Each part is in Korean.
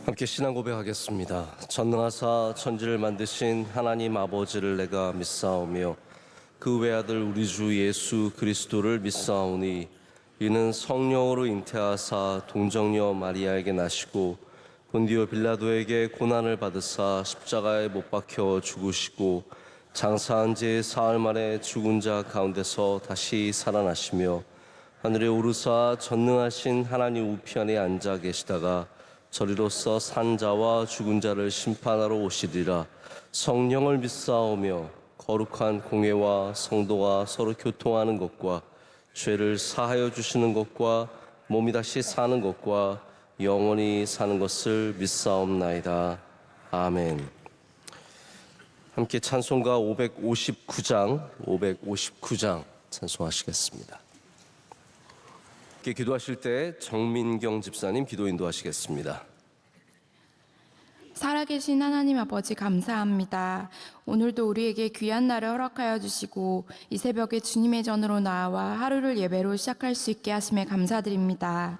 함께 신앙 고백하겠습니다. 전능하사 천지를 만드신 하나님 아버지를 내가 믿사오며 그 외아들 우리 주 예수 그리스도를 믿사오니 이는 성령으로 잉태하사 동정녀 마리아에게 나시고 본디오 빌라도에게 고난을 받으사 십자가에 못 박혀 죽으시고 장사한 지 사흘 만에 죽은 자 가운데서 다시 살아나시며 하늘에 오르사 전능하신 하나님 우편에 앉아 계시다가 저리로서 산 자와 죽은 자를 심판하러 오시리라. 성령을 믿사오며 거룩한 공회와 성도가 서로 교통하는 것과 죄를 사하여 주시는 것과 몸이 다시 사는 것과 영원히 사는 것을 믿사옵나이다. 아멘. 함께 찬송가 559장 찬송하시겠습니다. 함께 기도하실 때 정민경 집사님 기도 인도하시겠습니다. 살아계신 하나님 아버지 감사합니다. 오늘도 우리에게 귀한 날을 허락하여 주시고 이 새벽에 주님의 전으로 나와 하루를 예배로 시작할 수 있게 하심에 감사드립니다.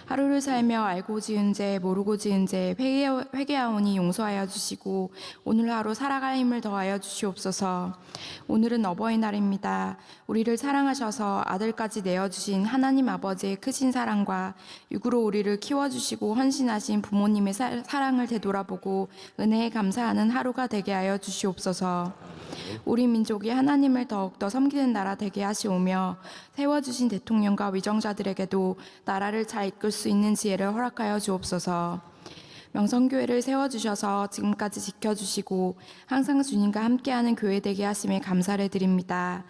하루를 살며 알고 지은 죄 모르고 지은 죄 회개하오니 용서하여 주시고 오늘 하루 살아갈 힘을 더하여 주시옵소서. 오늘은 어버이날입니다. 우리를 사랑하셔서 아들까지 내어주신 하나님 아버지의 크신 사랑과 육으로 우리를 키워주시고 헌신하신 부모님의 사랑을 되돌아보고 은혜에 감사하는 하루가 되게 하여 주시옵소서. 우리 민족이 하나님을 더욱더 섬기는 나라 되게 하시오며 세워주신 대통령과 위정자들에게도 나라를 잘 이끌 수 있는 지혜를 허락하여 주옵소서. 명성교회를 세워주셔서 지금까지 지켜주시고 항상 주님과 함께하는 교회 되게 하심에 감사를 드립니다.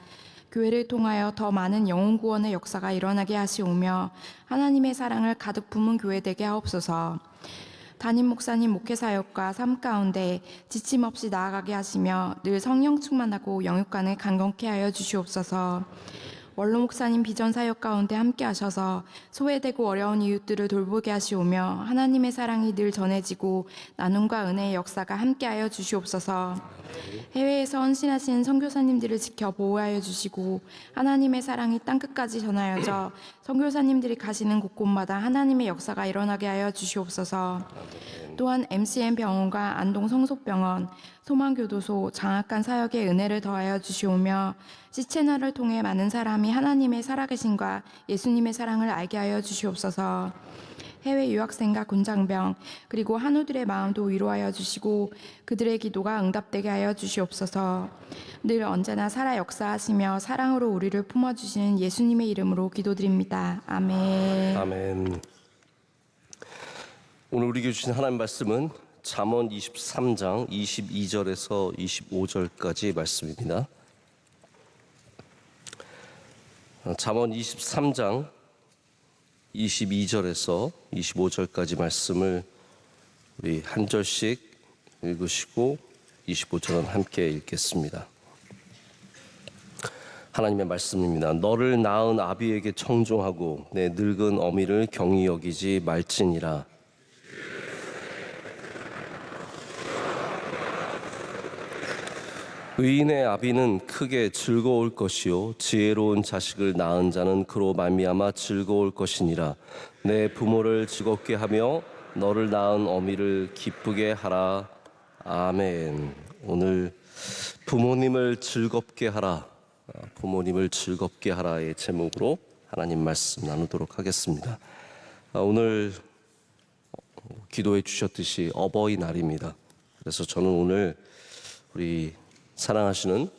교회를 통하여 더 많은 영혼 구원의 역사가 일어나게 하시오며 하나님의 사랑을 가득 품은 교회 되게 하옵소서. 담임 목사님 목회 사역과 삶 가운데 지침 없이 나아가게 하시며 늘 성령 충만하고 영육간을 강건케 하여 주시옵소서. 원로 목사님 비전 사역 가운데 함께 하셔서 소외되고 어려운 이웃들을 돌보게 하시오며 하나님의 사랑이 늘 전해지고 나눔과 은혜의 역사가 함께 하여 주시옵소서. 해외에서 헌신하신 선교사님들을 지켜 보호하여 주시고 하나님의 사랑이 땅끝까지 전하여져 선교사님들이 가시는 곳곳마다 하나님의 역사가 일어나게 하여 주시옵소서. 또한 MCM 병원과 안동 성속병원, 소망교도소, 장학관 사역의 은혜를 더하여 주시오며 C채널을 통해 많은 사람이 하나님의 살아계심과 예수님의 사랑을 알게 하여 주시옵소서. 해외 유학생과 군장병 그리고 한우들의 마음도 위로하여 주시고 그들의 기도가 응답되게 하여 주시옵소서. 늘 언제나 살아 역사하시며 사랑으로 우리를 품어주시는 예수님의 이름으로 기도드립니다. 아멘. 아멘. 오늘 우리에게 주신 하나님 말씀은 잠언 23장 22절에서 25절까지 말씀입니다. 잠언 23장 22절에서 25절까지 말씀을 우리 한 절씩 읽으시고 25절은 함께 읽겠습니다. 하나님의 말씀입니다. 너를 낳은 아비에게 청종하고 내 늙은 어미를 경히 여기지 말지니라. 의인의 아비는 크게 즐거울 것이요 지혜로운 자식을 낳은 자는 그로 말미암아 즐거울 것이니라. 내 부모를 즐겁게 하며 너를 낳은 어미를 기쁘게 하라. 아멘. 오늘 부모님을 즐겁게 하라, 부모님을 즐겁게 하라의 제목으로 하나님 말씀 나누도록 하겠습니다. 오늘 기도해 주셨듯이 어버이날입니다. 그래서 저는 오늘 우리 사랑하시는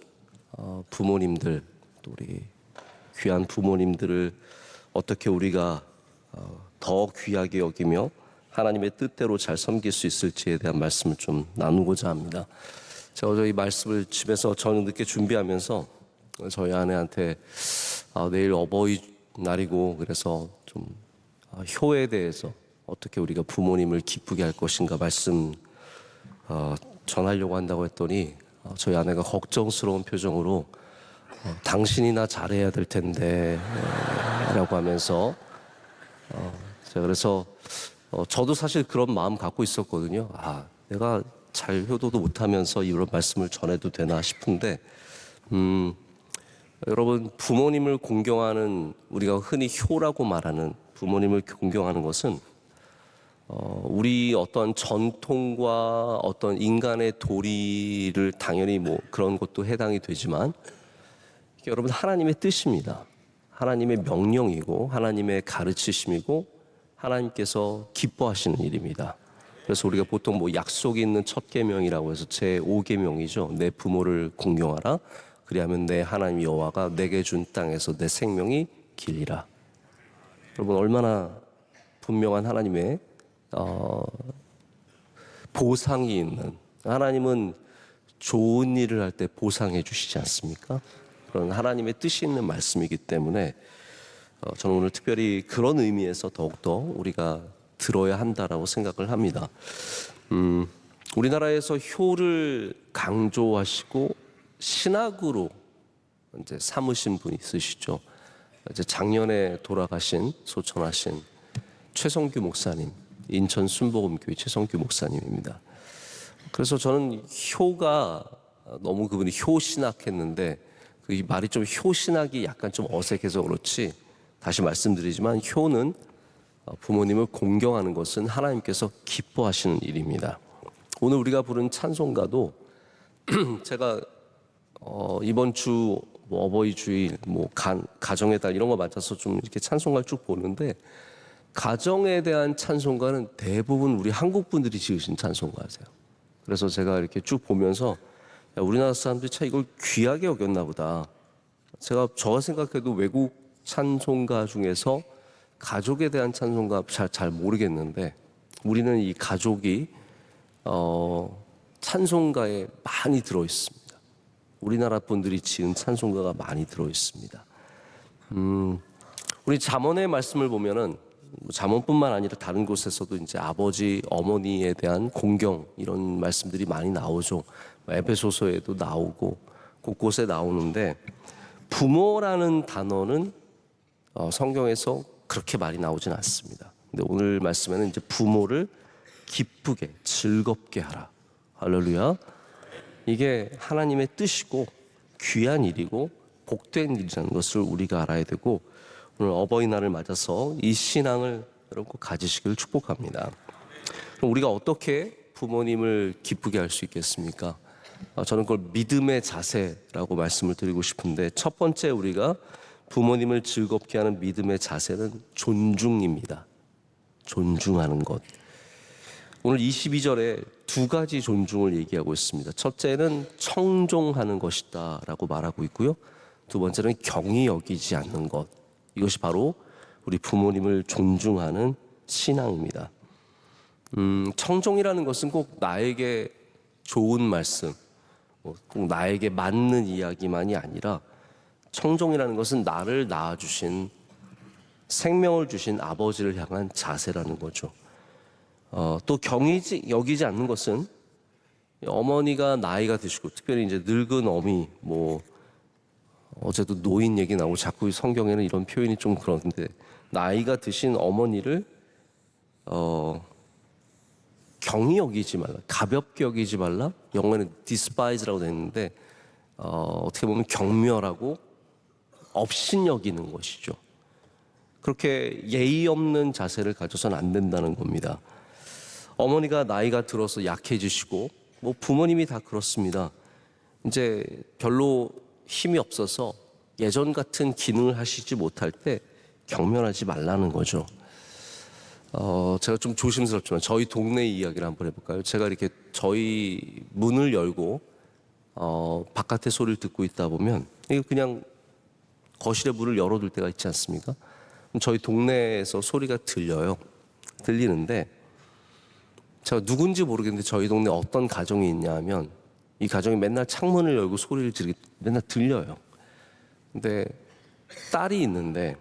부모님들, 또 우리 귀한 부모님들을 어떻게 우리가 더 귀하게 여기며 하나님의 뜻대로 잘 섬길 수 있을지에 대한 말씀을 좀 나누고자 합니다. 제가 어제 이 말씀을 집에서 저녁 늦게 준비하면서 저희 아내한테 내일 어버이날이고 그래서 좀 효에 대해서 어떻게 우리가 부모님을 기쁘게 할 것인가 말씀 전하려고 한다고 했더니 저희 아내가 걱정스러운 표정으로 당신이나 잘해야 될 텐데 라고 하면서 제가 그래서 저도 사실 그런 마음 갖고 있었거든요. 내가 잘 효도도 못하면서 이런 말씀을 전해도 되나 싶은데 여러분, 부모님을 공경하는, 우리가 흔히 효라고 말하는 부모님을 공경하는 것은 우리 어떤 전통과 어떤 인간의 도리를 당연히 뭐 그런 것도 해당이 되지만 여러분 하나님의 뜻입니다. 하나님의 명령이고 하나님의 가르치심이고 하나님께서 기뻐하시는 일입니다. 그래서 우리가 보통 뭐 약속이 있는 첫 계명이라고 해서 제 5계명이죠. 내 부모를 공경하라. 그리하면 내 하나님 여호와가 내게 준 땅에서 내 생명이 길리라. 여러분 얼마나 분명한 하나님의 보상이 있는, 하나님은 좋은 일을 할 때 보상해 주시지 않습니까? 그런 하나님의 뜻이 있는 말씀이기 때문에 저는 오늘 특별히 그런 의미에서 더욱더 우리가 들어야 한다라고 생각을 합니다. 우리나라에서 효를 강조하시고 신학으로 이제 삼으신 분이 있으시죠. 이제 작년에 돌아가신 소천하신 최성규 목사님, 인천 순복음교회 최성규 목사님입니다. 그래서 저는 효가 너무 그분이 효신학했는데 그 말이 좀 효신학이 약간 좀 어색해서 그렇지 다시 말씀드리지만 효는 부모님을 공경하는 것은 하나님께서 기뻐하시는 일입니다. 오늘 우리가 부른 찬송가도 제가 이번 주 뭐 어버이 주일, 뭐 가정의 달 이런 거 맞춰서 좀 이렇게 찬송가를 쭉 보는데 가정에 대한 찬송가는 대부분 우리 한국 분들이 지으신 찬송가세요. 그래서 제가 이렇게 쭉 보면서 야, 우리나라 사람들이 참 이걸 귀하게 여겼나 보다. 제가 생각해도 외국 찬송가 중에서 가족에 대한 찬송가 잘 모르겠는데 우리는 이 가족이 찬송가에 많이 들어 있습니다. 우리나라 분들이 지은 찬송가가 많이 들어 있습니다. 우리 잠언의 말씀을 보면은 잠언뿐만 아니라 다른 곳에서도 이제 아버지, 어머니에 대한 공경 이런 말씀들이 많이 나오죠. 에베소서에도 나오고 곳곳에 나오는데 부모라는 단어는 성경에서 그렇게 많이 나오진 않습니다. 근데 오늘 말씀에는 이제 부모를 기쁘게 즐겁게 하라. 할렐루야. 이게 하나님의 뜻이고 귀한 일이고 복된 일이라는 것을 우리가 알아야 되고 오늘 어버이날을 맞아서 이 신앙을 여러분 꼭 가지시길 축복합니다. 그럼 우리가 어떻게 부모님을 기쁘게 할 수 있겠습니까? 저는 그걸 믿음의 자세라고 말씀을 드리고 싶은데 첫 번째 우리가 부모님을 즐겁게 하는 믿음의 자세는 존중입니다. 존중하는 것. 오늘 22절에 두 가지 존중을 얘기하고 있습니다. 첫째는 청종하는 것이다 라고 말하고 있고요. 두 번째는 경히 여기지 않는 것. 이것이 바로 우리 부모님을 존중하는 신앙입니다. 청종이라는 것은 꼭 나에게 좋은 말씀, 꼭 나에게 맞는 이야기만이 아니라 청종이라는 것은 나를 낳아주신 생명을 주신 아버지를 향한 자세라는 거죠. 또 경히 여기지 않는 것은 어머니가 나이가 드시고 특별히 이제 늙은 어미 어제도 노인 얘기 나오고 자꾸 성경에는 이런 표현이 좀 그런데 나이가 드신 어머니를 경히 여기지 말라, 가볍게 여기지 말라. 영어에는 despise라고 되어 있는데 어떻게 보면 경멸하고 업신여기는 것이죠. 그렇게 예의 없는 자세를 가져서는 안 된다는 겁니다. 어머니가 나이가 들어서 약해지시고 부모님이 다 그렇습니다. 이제 별로 힘이 없어서 예전 같은 기능을 하시지 못할 때 경멸하지 말라는 거죠. 제가 좀 조심스럽지만 저희 동네 이야기를 한번 해볼까요? 제가 이렇게 저희 문을 열고 바깥의 소리를 듣고 있다 보면 그냥 거실에 문을 열어둘 때가 있지 않습니까? 저희 동네에서 소리가 들리는데 제가 누군지 모르겠는데 저희 동네 어떤 가정이 있냐 하면 이 가정이 맨날 창문을 열고 소리를 지르게 맨날 들려요. 근데 딸이 있는데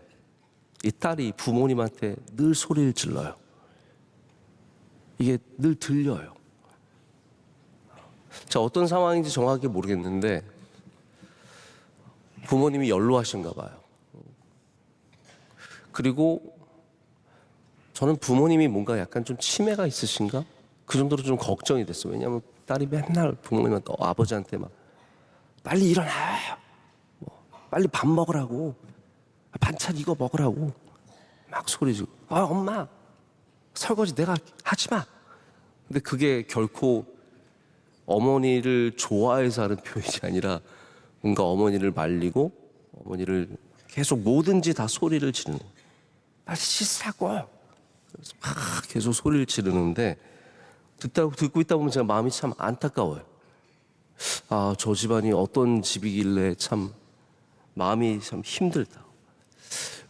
이 딸이 부모님한테 늘 소리를 질러요. 이게 늘 들려요. 자, 어떤 상황인지 정확하게 모르겠는데 부모님이 연로하신가 봐요. 그리고 저는 부모님이 뭔가 약간 좀 치매가 있으신가? 그 정도로 좀 걱정이 됐어요. 왜냐하면 딸이 맨날 부모님한테 아버지한테 막 빨리 일어나, 빨리 밥 먹으라고, 반찬 이거 먹으라고 막 소리 지르고 엄마 설거지 내가 하지 마. 근데 그게 결코 어머니를 좋아해서 하는 표현이 아니라 뭔가 어머니를 말리고 어머니를 계속 뭐든지 다 소리를 지르는 거예요. 빨리 씻으라고. 그래서 막 계속 소리를 지르는데 듣고 있다 보면 제가 마음이 참 안타까워요. 아, 저 집안이 어떤 집이길래 참 마음이 참 힘들다.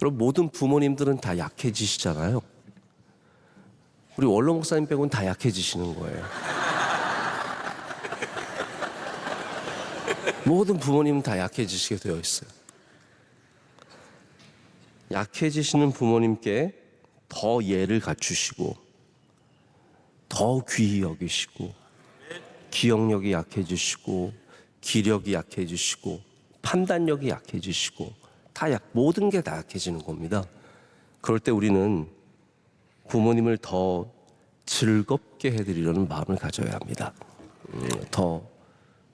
여러분, 모든 부모님들은 다 약해지시잖아요. 우리 원로 목사님 빼고는 다 약해지시는 거예요. 모든 부모님은 다 약해지시게 되어 있어요. 약해지시는 부모님께 더 예를 갖추시고 더 귀히 여기시고 기억력이 약해지시고 기력이 약해지시고 판단력이 약해지시고 모든 게 다 약해지는 겁니다. 그럴 때 우리는 부모님을 더 즐겁게 해드리려는 마음을 가져야 합니다. 더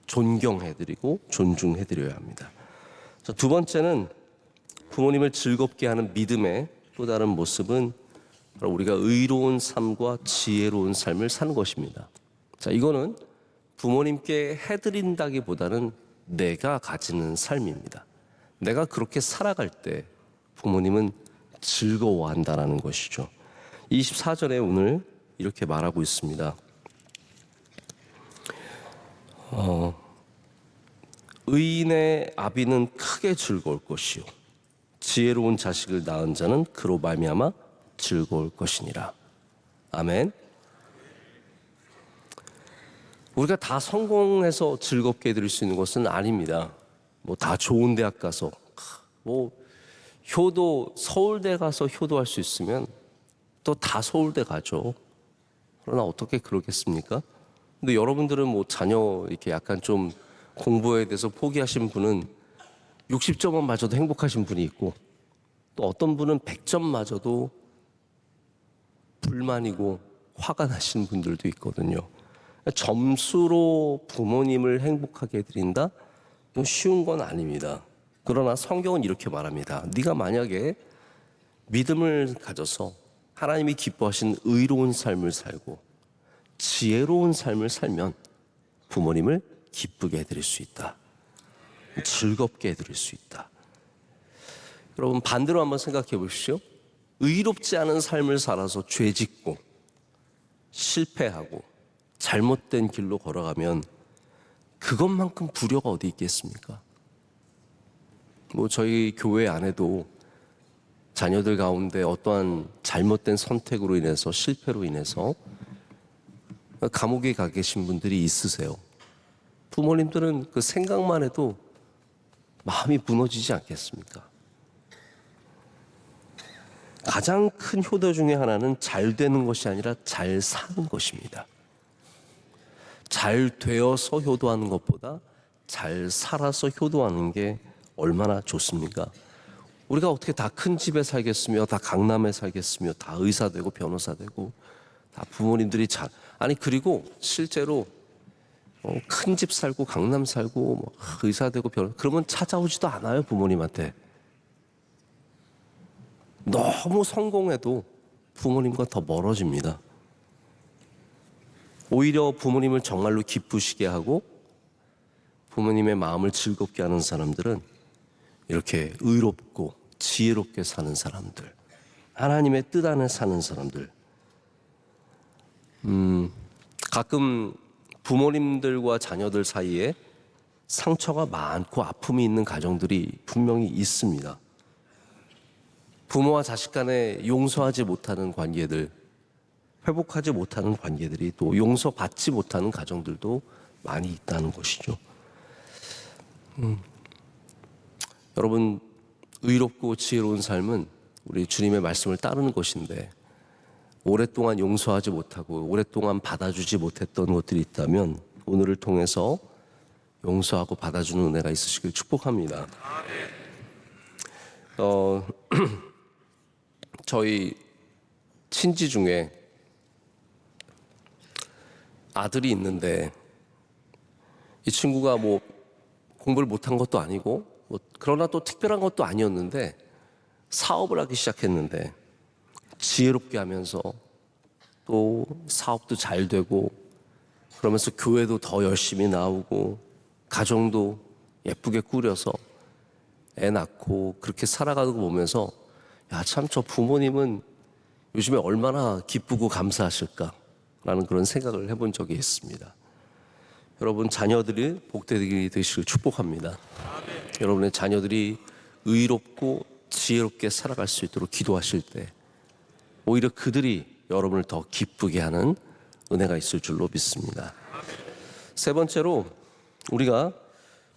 존경해드리고 존중해드려야 합니다. 자, 두 번째는 부모님을 즐겁게 하는 믿음의 또 다른 모습은 바로 우리가 의로운 삶과 지혜로운 삶을 사는 것입니다. 자, 이거는 부모님께 해드린다기보다는 내가 가지는 삶입니다. 내가 그렇게 살아갈 때 부모님은 즐거워한다라는 것이죠. 24절에 오늘 이렇게 말하고 있습니다. 의인의 아비는 크게 즐거울 것이요 지혜로운 자식을 낳은 자는 그로 말미암아 즐거울 것이니라. 아멘. 우리가 다 성공해서 즐겁게 해드릴 수 있는 것은 아닙니다. 뭐 다 좋은 대학 가서 뭐 효도 서울대 가서 효도할 수 있으면 또 다 서울대 가죠. 그러나 어떻게 그러겠습니까? 근데 여러분들은 뭐 자녀 이렇게 약간 좀 공부에 대해서 포기하신 분은 60점만 맞아도 행복하신 분이 있고 또 어떤 분은 100점 맞아도 불만이고 화가 나신 분들도 있거든요. 점수로 부모님을 행복하게 해드린다? 이건 쉬운 건 아닙니다. 그러나 성경은 이렇게 말합니다. 네가 만약에 믿음을 가져서 하나님이 기뻐하신 의로운 삶을 살고 지혜로운 삶을 살면 부모님을 기쁘게 해드릴 수 있다. 즐겁게 해드릴 수 있다. 여러분, 반대로 한번 생각해 보십시오. 의롭지 않은 삶을 살아서 죄짓고 실패하고 잘못된 길로 걸어가면 그것만큼 불효가 어디 있겠습니까? 뭐 저희 교회 안에도 자녀들 가운데 어떠한 잘못된 선택으로 인해서 실패로 인해서 감옥에 가 계신 분들이 있으세요. 부모님들은 그 생각만 해도 마음이 무너지지 않겠습니까? 가장 큰 효도 중에 하나는 잘 되는 것이 아니라 잘 사는 것입니다. 잘 되어서 효도하는 것보다 잘 살아서 효도하는 게 얼마나 좋습니까? 우리가 어떻게 다 큰 집에 살겠으며 다 강남에 살겠으며 다 의사 되고 변호사 되고 다 부모님들이 아니 그리고 실제로 큰 집 살고 강남 살고 뭐 의사 되고 변호사 그러면 찾아오지도 않아요. 부모님한테. 너무 성공해도 부모님과 더 멀어집니다. 오히려 부모님을 정말로 기쁘시게 하고 부모님의 마음을 즐겁게 하는 사람들은 이렇게 의롭고 지혜롭게 사는 사람들, 하나님의 뜻 안에 사는 사람들. 가끔 부모님들과 자녀들 사이에 상처가 많고 아픔이 있는 가정들이 분명히 있습니다. 부모와 자식 간에 용서하지 못하는 관계들, 회복하지 못하는 관계들이 또 용서받지 못하는 가정들도 많이 있다는 것이죠. 여러분, 의롭고 지혜로운 삶은 우리 주님의 말씀을 따르는 것인데 오랫동안 용서하지 못하고 오랫동안 받아주지 못했던 것들이 있다면 오늘을 통해서 용서하고 받아주는 은혜가 있으시길 축복합니다. 저희 친지 중에 아들이 있는데 이 친구가 뭐 공부를 못한 것도 아니고 그러나 또 특별한 것도 아니었는데 사업을 하기 시작했는데 지혜롭게 하면서 또 사업도 잘 되고 그러면서 교회도 더 열심히 나오고 가정도 예쁘게 꾸려서 애 낳고 그렇게 살아가는 거 보면서 야, 참 저 부모님은 요즘에 얼마나 기쁘고 감사하실까라는 그런 생각을 해본 적이 있습니다. 여러분 자녀들이 복되게 되시길 축복합니다. 여러분의 자녀들이 의롭고 지혜롭게 살아갈 수 있도록 기도하실 때 오히려 그들이 여러분을 더 기쁘게 하는 은혜가 있을 줄로 믿습니다. 세 번째로 우리가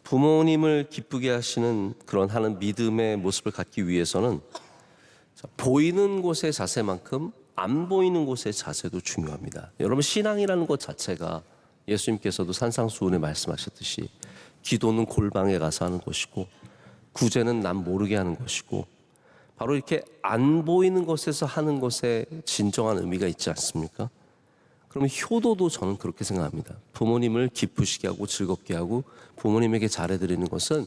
부모님을 기쁘게 하시는 그런 하는 믿음의 모습을 갖기 위해서는 보이는 곳의 자세만큼 안 보이는 곳의 자세도 중요합니다. 여러분 신앙이라는 것 자체가 예수님께서도 산상수훈에 말씀하셨듯이 기도는 골방에 가서 하는 것이고 구제는 남 모르게 하는 것이고 바로 이렇게 안 보이는 것에서 하는 것에 진정한 의미가 있지 않습니까? 그러면 효도도 저는 그렇게 생각합니다. 부모님을 기쁘시게 하고 즐겁게 하고 부모님에게 잘해드리는 것은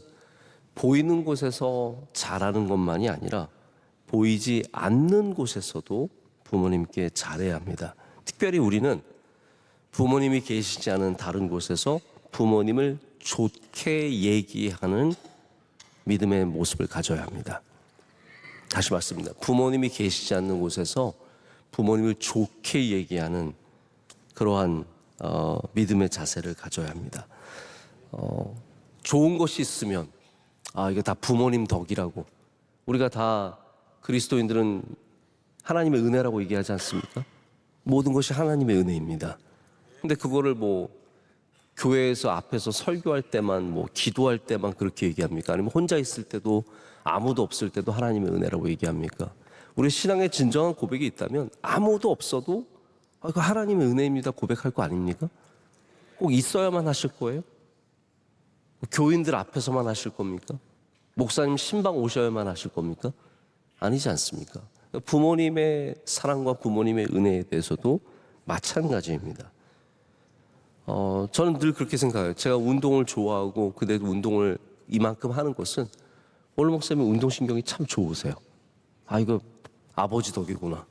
보이는 곳에서 잘하는 것만이 아니라 보이지 않는 곳에서도 부모님께 잘해야 합니다. 특별히 우리는 부모님이 계시지 않은 다른 곳에서 부모님을 좋게 얘기하는 믿음의 모습을 가져야 합니다. 다시 말씀드립니다. 부모님이 계시지 않는 곳에서 부모님을 좋게 얘기하는 그러한 믿음의 자세를 가져야 합니다. 좋은 것이 있으면 이게 다 부모님 덕이라고 우리가 다 그리스도인들은 하나님의 은혜라고 얘기하지 않습니까? 모든 것이 하나님의 은혜입니다. 근데 그거를 뭐 교회에서 앞에서 설교할 때만 뭐 기도할 때만 그렇게 얘기합니까? 아니면 혼자 있을 때도 아무도 없을 때도 하나님의 은혜라고 얘기합니까? 우리 신앙의 진정한 고백이 있다면 아무도 없어도 이거 하나님의 은혜입니다 고백할 거 아닙니까? 꼭 있어야만 하실 거예요? 교인들 앞에서만 하실 겁니까? 목사님 신방 오셔야만 하실 겁니까? 아니지 않습니까? 부모님의 사랑과 부모님의 은혜에 대해서도 마찬가지입니다. 저는 늘 그렇게 생각해요. 제가 운동을 좋아하고 그래도 운동을 이만큼 하는 것은 오늘 목사님이 운동신경이 참 좋으세요. 이거 아버지 덕이구나.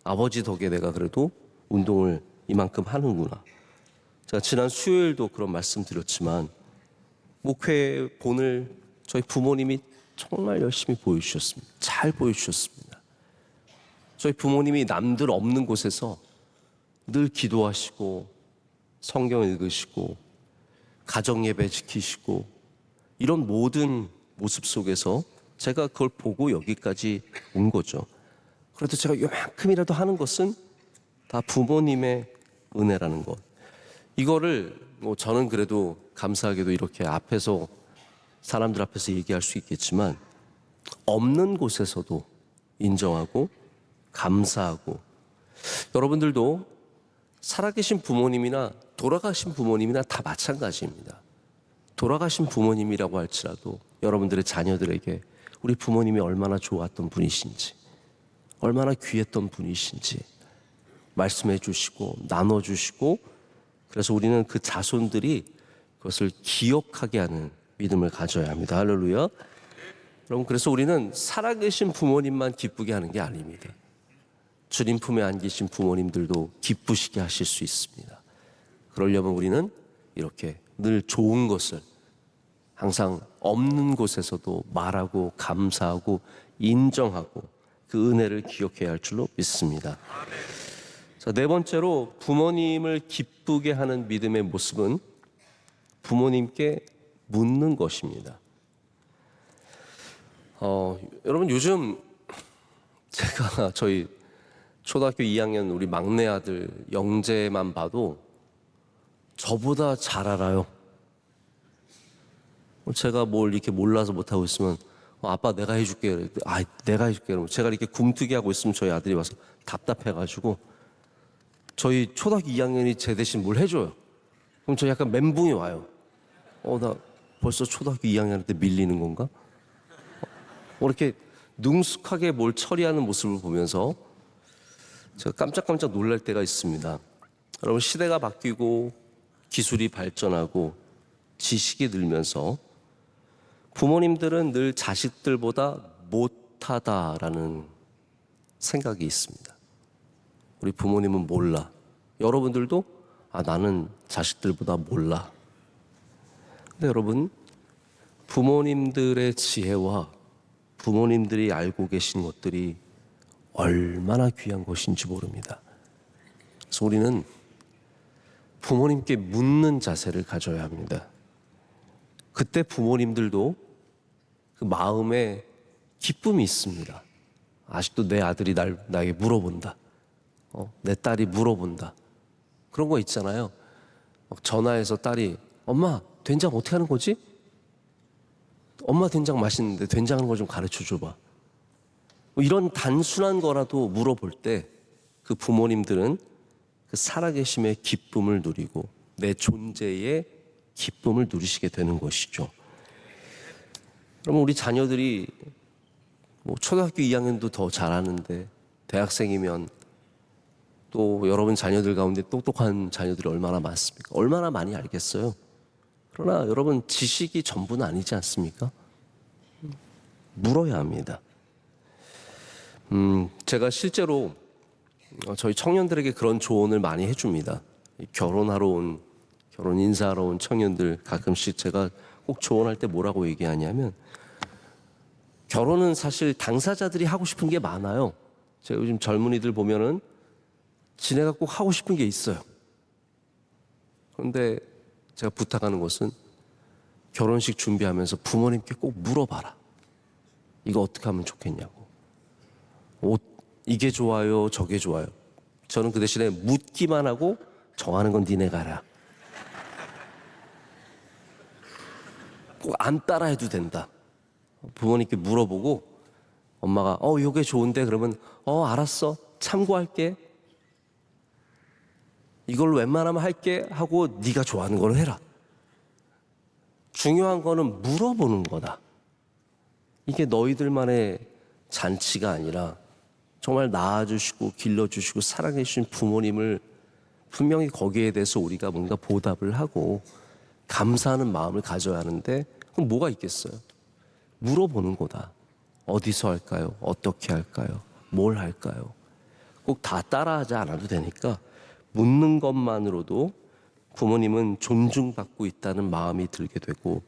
아버지 덕에 내가 그래도 운동을 이만큼 하는구나. 제가 지난 수요일도 그런 말씀 드렸지만 목회 본을 저희 부모님이 정말 열심히 보여주셨습니다. 잘 보여주셨습니다. 저희 부모님이 남들 없는 곳에서 늘 기도하시고 성경 읽으시고 가정 예배 지키시고 이런 모든 모습 속에서 제가 그걸 보고 여기까지 온 거죠. 그래도 제가 요만큼이라도 하는 것은 다 부모님의 은혜라는 것. 이거를 뭐 저는 그래도 감사하게도 이렇게 앞에서 사람들 앞에서 얘기할 수 있겠지만 없는 곳에서도 인정하고 감사하고 여러분들도 살아계신 부모님이나 돌아가신 부모님이나 다 마찬가지입니다. 돌아가신 부모님이라고 할지라도 여러분들의 자녀들에게 우리 부모님이 얼마나 좋았던 분이신지 얼마나 귀했던 분이신지 말씀해 주시고 나눠주시고 그래서 우리는 그 자손들이 그것을 기억하게 하는 믿음을 가져야 합니다. 할렐루야. 여러분 그래서 우리는 살아계신 부모님만 기쁘게 하는 게 아닙니다. 주님 품에 안기신 부모님들도 기쁘시게 하실 수 있습니다. 그러려면 우리는 이렇게 늘 좋은 것을 항상 없는 곳에서도 말하고 감사하고 인정하고 그 은혜를 기억해야 할 줄로 믿습니다. 자, 네 번째로 부모님을 기쁘게 하는 믿음의 모습은 부모님께 묻는 것입니다. 여러분 요즘 제가 저희 초등학교 2학년 우리 막내 아들 영재만 봐도 저보다 잘 알아요. 제가 뭘 이렇게 몰라서 못하고 있으면 아빠 내가 해줄게. 내가 해줄게. 그러면 제가 이렇게 굼뜨기 하고 있으면 저희 아들이 와서 답답해가지고 저희 초등학교 2학년이 제 대신 뭘 해줘요. 그럼 저 약간 멘붕이 와요. 나 벌써 초등학교 2학년한테 밀리는 건가? 이렇게 능숙하게 뭘 처리하는 모습을 보면서 제가 깜짝깜짝 놀랄 때가 있습니다. 여러분 시대가 바뀌고 기술이 발전하고 지식이 늘면서 부모님들은 늘 자식들보다 못하다라는 생각이 있습니다. 우리 부모님은 몰라. 여러분들도 나는 자식들보다 몰라. 근데 여러분, 부모님들의 지혜와 부모님들이 알고 계신 것들이 얼마나 귀한 것인지 모릅니다. 그래서 우리는 부모님께 묻는 자세를 가져야 합니다. 그때 부모님들도 그 마음에 기쁨이 있습니다. 아직도 내 아들이 나에게 물어본다. 내 딸이 물어본다. 그런 거 있잖아요. 막 전화해서 딸이 엄마 된장 어떻게 하는 거지? 엄마 된장 맛있는데 된장 하는 거 좀 가르쳐 줘봐. 이런 단순한 거라도 물어볼 때 그 부모님들은 그 살아계심의 기쁨을 누리고 내 존재의 기쁨을 누리시게 되는 것이죠. 그러면 우리 자녀들이 초등학교 2학년도 더 잘하는데 대학생이면 또 여러분 자녀들 가운데 똑똑한 자녀들이 얼마나 많습니까? 얼마나 많이 알겠어요? 그러나 여러분 지식이 전부는 아니지 않습니까? 물어야 합니다. 제가 실제로 저희 청년들에게 그런 조언을 많이 해줍니다. 결혼 인사하러 온 청년들 가끔씩 제가 꼭 조언할 때 뭐라고 얘기하냐면 결혼은 사실 당사자들이 하고 싶은 게 많아요. 제가 요즘 젊은이들 보면은 지네가 꼭 하고 싶은 게 있어요. 그런데 제가 부탁하는 것은 결혼식 준비하면서 부모님께 꼭 물어봐라. 이거 어떻게 하면 좋겠냐고. 이게 좋아요, 저게 좋아요. 저는 그 대신에 묻기만 하고 정하는 건 니네가 알아. 꼭 안 따라해도 된다. 부모님께 물어보고 엄마가 요게 좋은데 그러면 알았어. 참고할게. 이걸로 웬만하면 할게 하고 네가 좋아하는 걸로 해라. 중요한 거는 물어보는 거다. 이게 너희들만의 잔치가 아니라 정말 낳아주시고 길러주시고 사랑해주신 부모님을 분명히 거기에 대해서 우리가 뭔가 보답을 하고 감사하는 마음을 가져야 하는데 그럼 뭐가 있겠어요? 물어보는 거다. 어디서 할까요? 어떻게 할까요? 뭘 할까요? 꼭 다 따라하지 않아도 되니까 묻는 것만으로도 부모님은 존중받고 있다는 마음이 들게 되고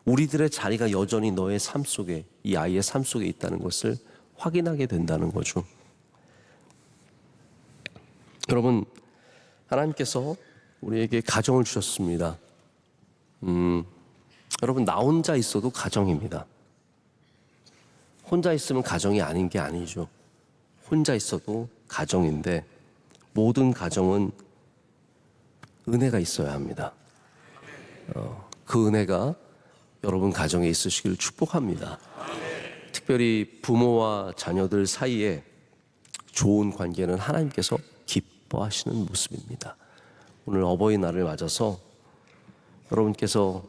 우리들의 자리가 여전히 너의 삶 속에, 이 아이의 삶 속에 있다는 것을 확인하게 된다는 거죠. 여러분, 하나님께서 우리에게 가정을 주셨습니다. 여러분, 나 혼자 있어도 가정입니다. 혼자 있으면 가정이 아닌 게 아니죠. 혼자 있어도 가정인데 모든 가정은 은혜가 있어야 합니다. 그 은혜가 여러분 가정에 있으시길 축복합니다. 특별히 부모와 자녀들 사이에 좋은 관계는 하나님께서 기뻐하시는 모습입니다. 오늘 어버이날을 맞아서 여러분께서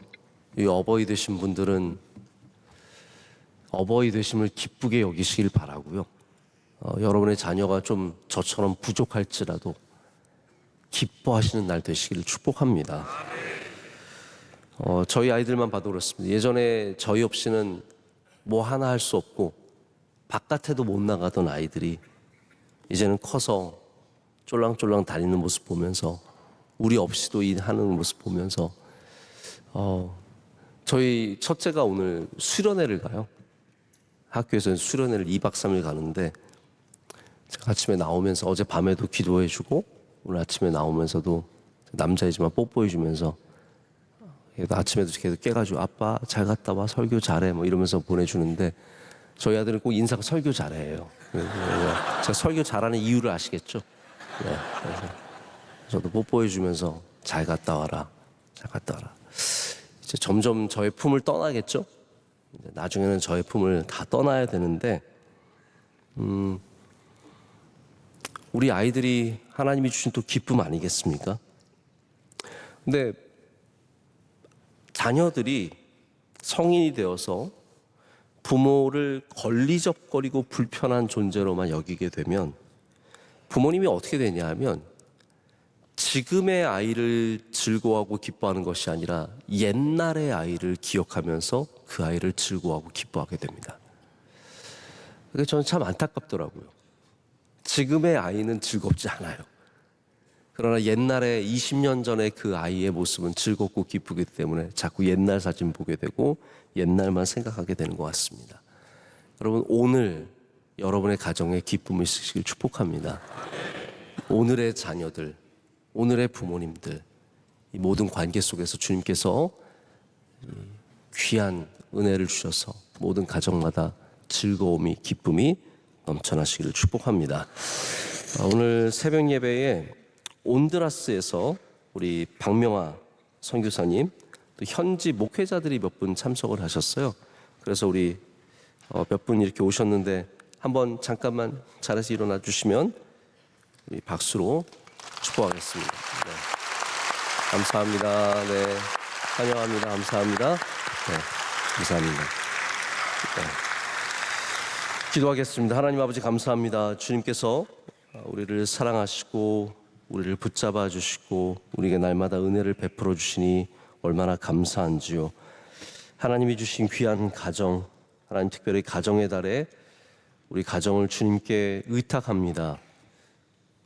이 어버이 되신 분들은 어버이 되심을 기쁘게 여기시길 바라고요. 여러분의 자녀가 좀 저처럼 부족할지라도 기뻐하시는 날 되시기를 축복합니다. 저희 아이들만 봐도 그렇습니다. 예전에 저희 없이는 뭐 하나 할 수 없고 바깥에도 못 나가던 아이들이 이제는 커서 쫄랑쫄랑 다니는 모습 보면서 우리 없이도 일하는 모습 보면서 저희 첫째가 오늘 수련회를 가요. 학교에서는 수련회를 2박 3일 가는데 제가 아침에 나오면서 어젯밤에도 기도해주고 오늘 아침에 나오면서도 남자이지만 뽀뽀해주면서 아침에도 계속 깨가지고 아빠 잘 갔다 와 설교 잘해 뭐 이러면서 보내주는데 저희 아들은 꼭 인사가 설교 잘해요. 제가 설교 잘하는 이유를 아시겠죠? 네, 그래서 저도 뽀뽀해주면서 잘 갔다 와라, 잘 갔다 와라. 이제 점점 저의 품을 떠나겠죠? 나중에는 저의 품을 다 떠나야 되는데 우리 아이들이 하나님이 주신 또 기쁨 아니겠습니까? 근데 자녀들이 성인이 되어서 부모를 걸리적거리고 불편한 존재로만 여기게 되면 부모님이 어떻게 되냐 하면 지금의 아이를 즐거워하고 기뻐하는 것이 아니라 옛날의 아이를 기억하면서 그 아이를 즐거워하고 기뻐하게 됩니다. 그게 저는 참 안타깝더라고요. 지금의 아이는 즐겁지 않아요. 그러나 옛날에 20년 전에 그 아이의 모습은 즐겁고 기쁘기 때문에 자꾸 옛날 사진 보게 되고 옛날만 생각하게 되는 것 같습니다. 여러분, 오늘 여러분의 가정에 기쁨이 있으시길 축복합니다. 오늘의 자녀들, 오늘의 부모님들, 이 모든 관계 속에서 주님께서 귀한 은혜를 주셔서 모든 가정마다 즐거움이, 기쁨이 넘쳐나시기를 축복합니다. 오늘 새벽 예배에 온드라스에서 우리 박명아 선교사님, 또 현지 목회자들이 몇 분 참석을 하셨어요. 그래서 우리 몇 분 이렇게 오셨는데 한번 잠깐만 자리에서 일어나 주시면 우리 박수로 축복하겠습니다. 네. 감사합니다. 네. 환영합니다. 감사합니다. 네. 감사합니다. 네. 기도하겠습니다. 하나님 아버지 감사합니다. 주님께서 우리를 사랑하시고 우리를 붙잡아 주시고 우리에게 날마다 은혜를 베풀어 주시니 얼마나 감사한지요. 하나님이 주신 귀한 가정, 하나님 특별히 가정의 달에 우리 가정을 주님께 의탁합니다.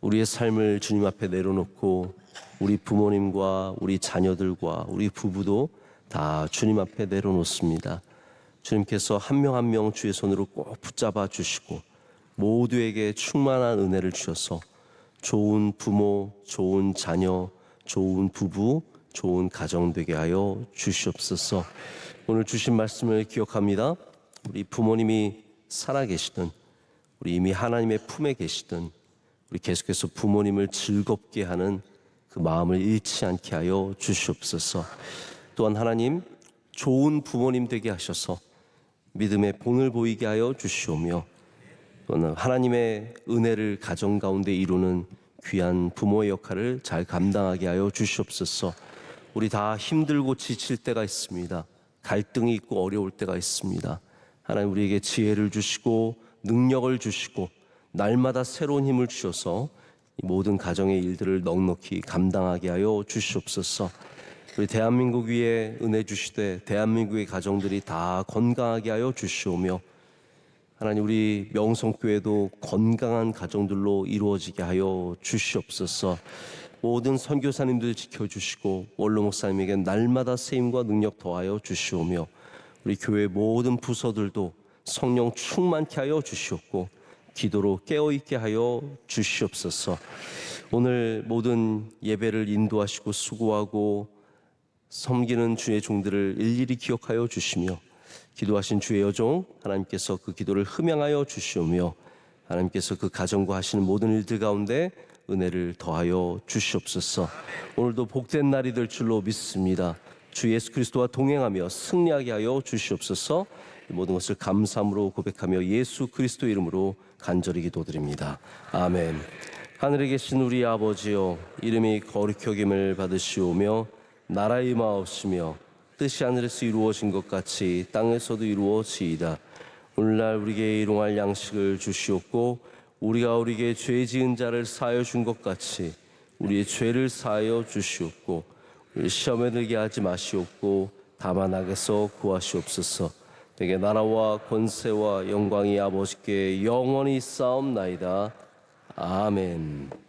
우리의 삶을 주님 앞에 내려놓고 우리 부모님과 우리 자녀들과 우리 부부도 다 주님 앞에 내려놓습니다. 주님께서 한 명 한 명 주의 손으로 꼭 붙잡아 주시고 모두에게 충만한 은혜를 주셔서 좋은 부모, 좋은 자녀, 좋은 부부, 좋은 가정 되게 하여 주시옵소서. 오늘 주신 말씀을 기억합니다. 우리 부모님이 살아계시든 우리 이미 하나님의 품에 계시든 우리 계속해서 부모님을 즐겁게 하는 그 마음을 잃지 않게 하여 주시옵소서. 또한 하나님 좋은 부모님 되게 하셔서 믿음의 본을 보이게 하여 주시오며 또는 하나님의 은혜를 가정 가운데 이루는 귀한 부모의 역할을 잘 감당하게 하여 주시옵소서. 우리 다 힘들고 지칠 때가 있습니다. 갈등이 있고 어려울 때가 있습니다. 하나님 우리에게 지혜를 주시고 능력을 주시고 날마다 새로운 힘을 주셔서 이 모든 가정의 일들을 넉넉히 감당하게 하여 주시옵소서. 우리 대한민국 위에 은혜 주시되 대한민국의 가정들이 다 건강하게 하여 주시오며 하나님 우리 명성교회도 건강한 가정들로 이루어지게 하여 주시옵소서. 모든 선교사님들 지켜주시고 원로 목사님에게 날마다 세임과 능력 더하여 주시오며 우리 교회 모든 부서들도 성령 충만케 하여 주시옵고 기도로 깨어있게 하여 주시옵소서. 오늘 모든 예배를 인도하시고 수고하고 섬기는 주의 종들을 일일이 기억하여 주시며 기도하신 주의 여종 하나님께서 그 기도를 흠양하여 주시오며 하나님께서 그 가정과 하시는 모든 일들 가운데 은혜를 더하여 주시옵소서. 오늘도 복된 날이 될 줄로 믿습니다. 주 예수 그리스도와 동행하며 승리하게 하여 주시옵소서. 이 모든 것을 감사함으로 고백하며 예수 그리스도 이름으로 간절히 기도드립니다. 아멘. 하늘에 계신 우리 아버지여, 이름이 거룩히 여김을 받으시오며 나라의 마옵시며 뜻이 하늘에서 이루어진 것 같이 땅에서도 이루어지이다. 오늘날 우리에게 일용할 양식을 주시옵고 우리가 우리에게 죄 지은 자를 사하여 준 것 같이 우리의 죄를 사하여 주시옵고 우리 시험에 들게 하지 마시옵고 다만 악에서 구하시옵소서. 내게 나라와 권세와 영광이 아버지께 영원히 쌓옵나이다. 아멘.